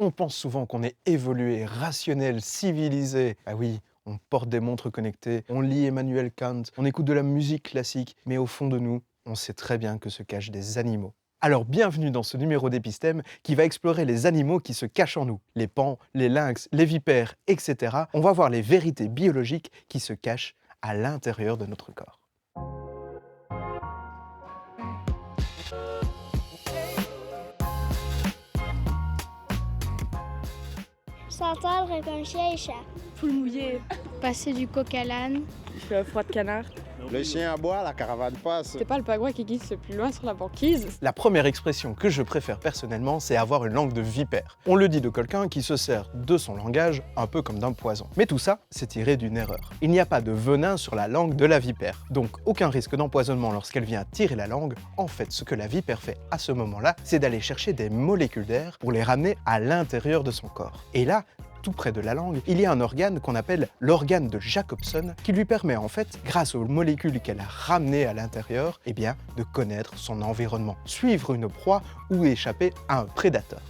On pense souvent qu'on est évolué, rationnel, civilisé. Ah oui, on porte des montres connectées, on lit Emmanuel Kant, on écoute de la musique classique, mais au fond de nous, on sait très bien que se cachent des animaux. Alors bienvenue dans ce numéro d'Épistème qui va explorer les animaux qui se cachent en nous. Les paons, les lynx, les vipères, etc. On va voir les vérités biologiques qui se cachent à l'intérieur de notre corps. S'entendre comme chien et chat. Poule mouillée. Passer du coq à l'âne. Je fais un froid de canard. Le chien aboie, la caravane passe. C'est pas le pagouin qui glisse le plus loin sur la banquise. La première expression que je préfère personnellement, c'est avoir une langue de vipère. On le dit de quelqu'un qui se sert de son langage un peu comme d'un poison. Mais tout ça, c'est tiré d'une erreur. Il n'y a pas de venin sur la langue de la vipère. Donc aucun risque d'empoisonnement lorsqu'elle vient tirer la langue. En fait, ce que la vipère fait à ce moment-là, c'est d'aller chercher des molécules d'air pour les ramener à l'intérieur de son corps. Et là, tout près de la langue, il y a un organe qu'on appelle l'organe de Jacobson qui lui permet en fait, grâce aux molécules qu'elle a ramenées à l'intérieur, eh bien, de connaître son environnement, suivre une proie ou échapper à un prédateur.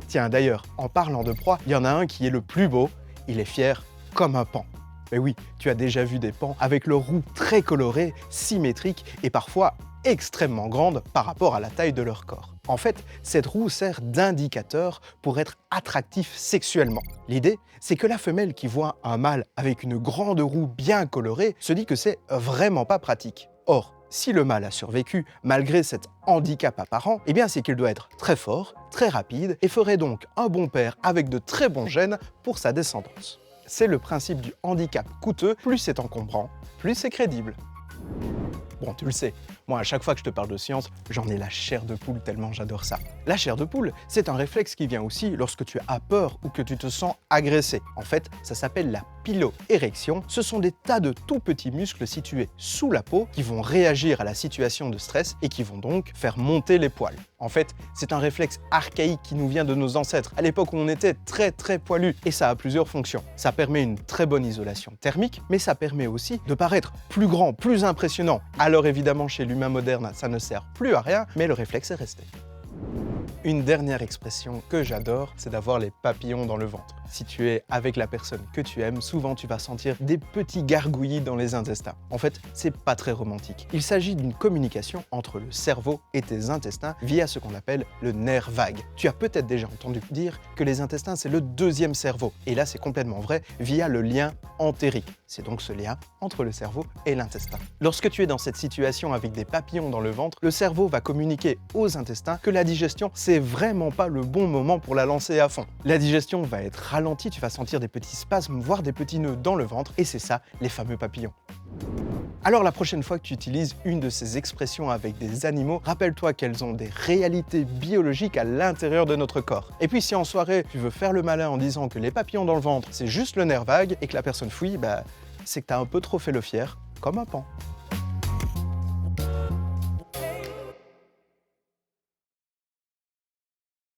Tiens d'ailleurs, en parlant de proie, il y en a un qui est le plus beau, il est fier comme un paon. Mais oui, tu as déjà vu des paons avec leurs roues très colorées, symétriques et parfois extrêmement grandes par rapport à la taille de leur corps. En fait, cette roue sert d'indicateur pour être attractif sexuellement. L'idée, c'est que la femelle qui voit un mâle avec une grande roue bien colorée se dit que c'est vraiment pas pratique. Or, si le mâle a survécu malgré cet handicap apparent, eh bien c'est qu'il doit être très fort, très rapide et ferait donc un bon père avec de très bons gènes pour sa descendance. C'est le principe du handicap coûteux, plus c'est encombrant, plus c'est crédible. Bon, tu le sais, moi à chaque fois que je te parle de science, j'en ai la chair de poule tellement j'adore ça. La chair de poule, c'est un réflexe qui vient aussi lorsque tu as peur ou que tu te sens agressé. En fait, ça s'appelle la piloérection. Ce sont des tas de tout petits muscles situés sous la peau qui vont réagir à la situation de stress et qui vont donc faire monter les poils. En fait, c'est un réflexe archaïque qui nous vient de nos ancêtres, à l'époque où on était très poilu, et ça a plusieurs fonctions. Ça permet une très bonne isolation thermique, mais ça permet aussi de paraître plus grand, plus impressionnant. Alors évidemment, chez l'humain moderne, ça ne sert plus à rien, mais le réflexe est resté. Une dernière expression que j'adore, c'est d'avoir les papillons dans le ventre. Si tu es avec la personne que tu aimes, souvent tu vas sentir des petits gargouillis dans les intestins. En fait, c'est pas très romantique. Il s'agit d'une communication entre le cerveau et tes intestins via ce qu'on appelle le nerf vague. Tu as peut-être déjà entendu dire que les intestins c'est le deuxième cerveau. Et là c'est complètement vrai via le lien entérique. C'est donc ce lien entre le cerveau et l'intestin. Lorsque tu es dans cette situation avec des papillons dans le ventre, le cerveau va communiquer aux intestins que la digestion c'est vraiment pas le bon moment pour la lancer à fond. La digestion va être ralentie, tu vas sentir des petits spasmes, voire des petits nœuds dans le ventre, et c'est ça, les fameux papillons. Alors la prochaine fois que tu utilises une de ces expressions avec des animaux, rappelle-toi qu'elles ont des réalités biologiques à l'intérieur de notre corps. Et puis si en soirée, tu veux faire le malin en disant que les papillons dans le ventre, c'est juste le nerf vague, et que la personne fouille, c'est que t'as un peu trop fait le fier, comme un paon.